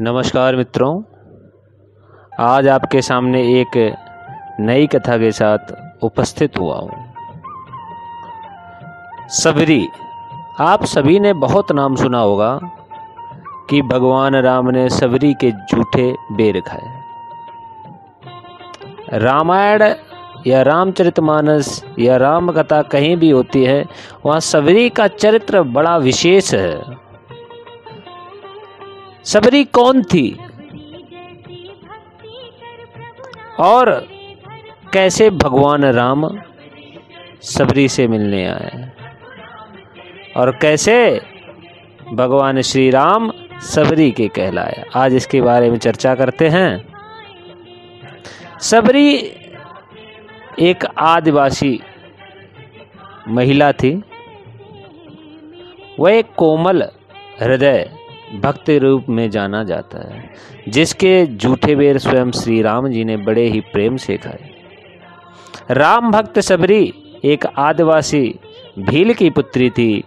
नमस्कार मित्रों, आज आपके सामने एक नई कथा के साथ उपस्थित हुआ हूँ। सबरी। आप सभी ने बहुत नाम सुना होगा कि भगवान राम ने सबरी के जूठे बेर खाए। रामायण या रामचरितमानस या राम कथा कहीं भी होती है, वहाँ सबरी का चरित्र बड़ा विशेष है। सबरी कौन थी और कैसे भगवान राम सबरी से मिलने आए और कैसे भगवान श्री राम सबरी के कहलाए, आज इसके बारे में चर्चा करते हैं। सबरी एक आदिवासी महिला थी। वह एक कोमल हृदय भक्त रूप में जाना जाता है, जिसके जूठे बेर स्वयं श्री राम जी ने बड़े ही प्रेम से खाए। राम भक्त सबरी एक आदिवासी भील की पुत्री थी।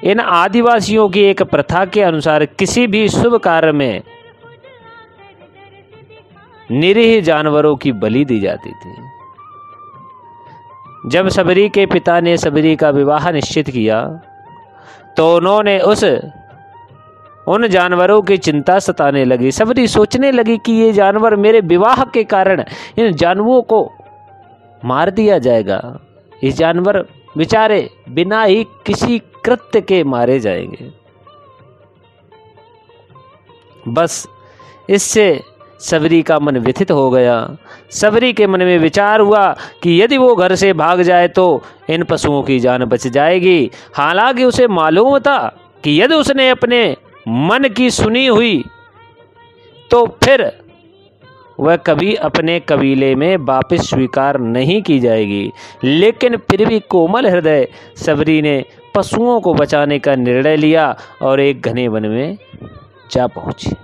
इन आदिवासियों की एक प्रथा के अनुसार किसी भी शुभ कार्य में निरीह जानवरों की बलि दी जाती थी। जब सबरी के पिता ने सबरी का विवाह निश्चित किया तो उन्होंने उन जानवरों की चिंता सताने लगी। सबरी सोचने लगी कि ये जानवर मेरे विवाह के कारण इन जानवरों को मार दिया जाएगा। ये जानवर बेचारे बिना ही किसी कृत्य के मारे जाएंगे। बस इससे सबरी का मन व्यथित हो गया। सबरी के मन में विचार हुआ कि यदि वो घर से भाग जाए तो इन पशुओं की जान बच जाएगी। हालांकि उसे मालूम था कि यदि उसने अपने मन की सुनी हुई तो फिर वह कभी अपने कबीले में वापस स्वीकार नहीं की जाएगी। लेकिन फिर भी कोमल हृदय सबरी ने पशुओं को बचाने का निर्णय लिया और एक घने वन में जा पहुंची।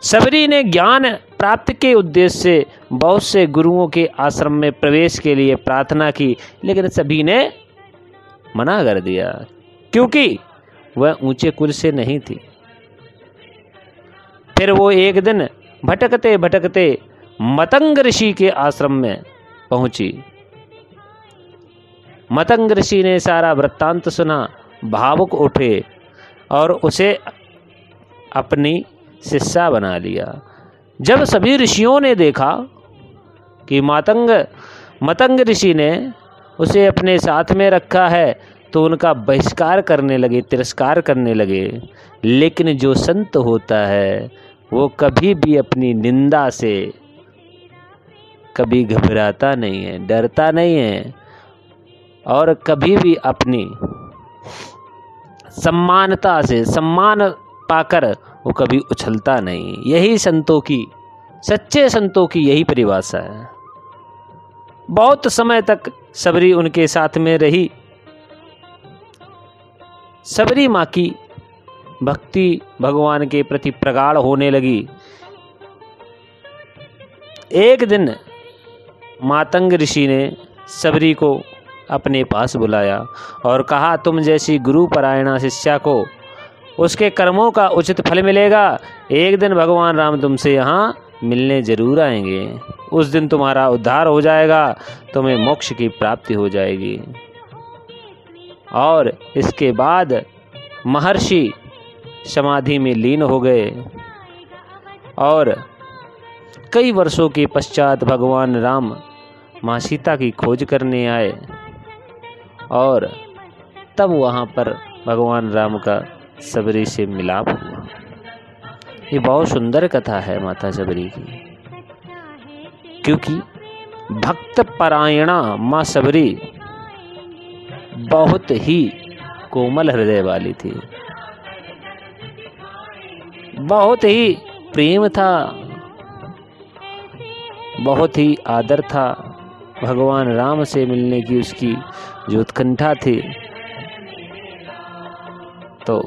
सबरी ने ज्ञान प्राप्ति के उद्देश्य से बहुत से गुरुओं के आश्रम में प्रवेश के लिए प्रार्थना की, लेकिन सभी ने मना कर दिया क्योंकि वह ऊंचे कुल से नहीं थी। फिर वो एक दिन भटकते भटकते मतंग ऋषि के आश्रम में पहुंची। मतंग ऋषि ने सारा वृत्तांत सुना, भावुक उठे और उसे अपनी शिष्या बना लिया। जब सभी ऋषियों ने देखा कि मतंग ऋषि ने उसे अपने साथ में रखा है तो उनका बहिष्कार करने लगे, तिरस्कार करने लगे। लेकिन जो संत होता है वो कभी भी अपनी निंदा से कभी घबराता नहीं है, डरता नहीं है और कभी भी अपनी सम्मानता से सम्मान पाकर वो कभी उछलता नहीं। यही संतों की, सच्चे संतों की यही परिभाषा है। बहुत समय तक सबरी उनके साथ में रही। सबरी माँ की भक्ति भगवान के प्रति प्रगाढ़ होने लगी। एक दिन मातंग ऋषि ने सबरी को अपने पास बुलाया और कहा, तुम जैसी गुरु परायणा शिष्या को उसके कर्मों का उचित फल मिलेगा। एक दिन भगवान राम तुमसे यहाँ मिलने जरूर आएंगे। उस दिन तुम्हारा उद्धार हो जाएगा, तुम्हें मोक्ष की प्राप्ति हो जाएगी। और इसके बाद महर्षि समाधि में लीन हो गए और कई वर्षों के पश्चात भगवान राम माँ सीता की खोज करने आए और तब वहाँ पर भगवान राम का सबरी से मिलाप हुआ। ये बहुत सुंदर कथा है माता सबरी की, क्योंकि भक्त परायणा माँ सबरी बहुत ही कोमल हृदय वाली थी। बहुत ही प्रेम था, बहुत ही आदर था। भगवान राम से मिलने की उसकी जो उत्कंठा थी, तो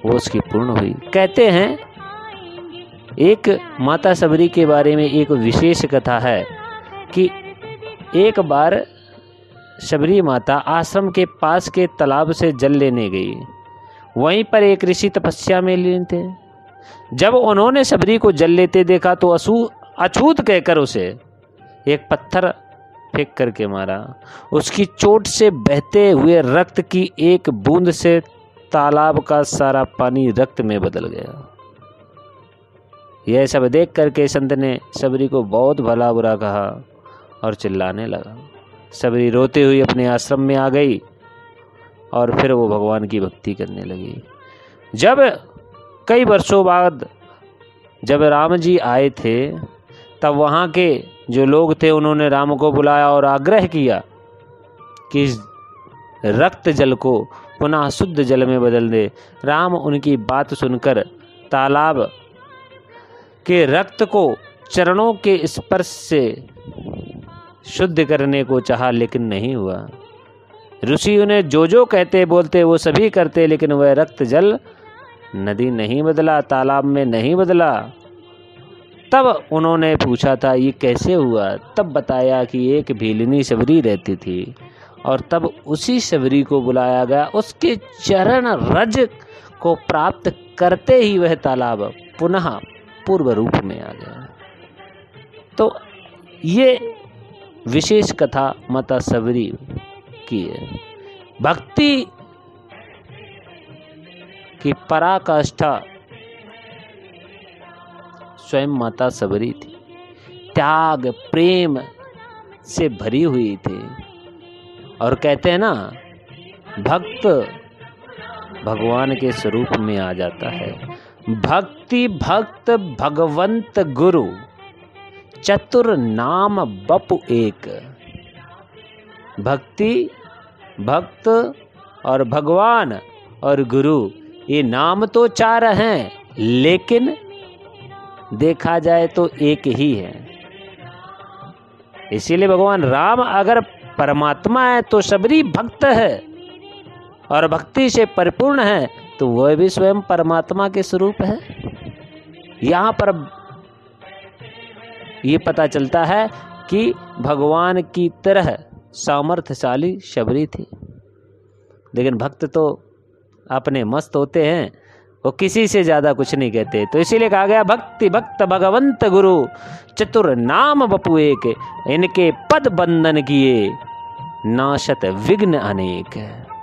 वो उसकी पूर्ण हुई। कहते हैं एक माता सबरी के बारे में एक विशेष कथा है कि एक बार शबरी माता आश्रम के पास के तालाब से जल लेने गई। वहीं पर एक ऋषि तपस्या में लीन थे। जब उन्होंने शबरी को जल लेते देखा तो अछूत कहकर उसे एक पत्थर फेंक करके मारा। उसकी चोट से बहते हुए रक्त की एक बूंद से तालाब का सारा पानी रक्त में बदल गया। यह सब देख करके संत ने शबरी को बहुत भला बुरा कहा और चिल्लाने लगा। शबरी रोते हुए अपने आश्रम में आ गई और फिर वो भगवान की भक्ति करने लगी। जब कई वर्षों बाद जब राम जी आए थे तब वहाँ के जो लोग थे उन्होंने राम को बुलाया और आग्रह किया कि रक्त जल को पुनः शुद्ध जल में बदल दे। राम उनकी बात सुनकर तालाब के रक्त को चरणों के स्पर्श से शुद्ध करने को चाहा, लेकिन नहीं हुआ। ऋषि उन्हें जो कहते बोलते वो सभी करते, लेकिन वह रक्त जल नदी नहीं बदला, तालाब में नहीं बदला। तब उन्होंने पूछा था ये कैसे हुआ। तब बताया कि एक भीलनी शबरी रहती थी और तब उसी शबरी को बुलाया गया। उसके चरण रज को प्राप्त करते ही वह तालाब पुनः पूर्व रूप में आ गया। तो ये विशेष कथा माता शबरी की है। भक्ति की पराकाष्ठा स्वयं माता शबरी थी। त्याग प्रेम से भरी हुई थी। और कहते हैं ना, भक्त भगवान के स्वरूप में आ जाता है। भक्ति भक्त भगवंत गुरु चतुर नाम बपु एक। भक्ति भक्त और भगवान और गुरु ये नाम तो चार हैं, लेकिन देखा जाए तो एक ही है। इसीलिए भगवान राम अगर परमात्मा है तो शबरी भक्त है और भक्ति से परिपूर्ण है, तो वह भी स्वयं परमात्मा के स्वरूप है। यहाँ पर ये पता चलता है कि भगवान की तरह सामर्थ्यशाली शबरी थी। लेकिन भक्त तो अपने मस्त होते हैं, वो किसी से ज़्यादा कुछ नहीं कहते। तो इसीलिए कहा गया भक्ति भक्त भगवंत गुरु चतुर नाम बपु एक। इनके पद बंधन किए नाशत विघ्न अनेक।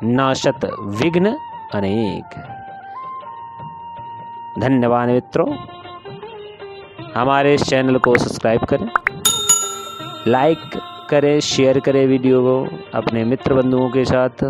नाशत विघ्न अनेक। धन्यवाद मित्रों। हमारे इस चैनल को सब्सक्राइब करें, लाइक करें, शेयर करें वीडियो को अपने मित्र बंधुओं के साथ।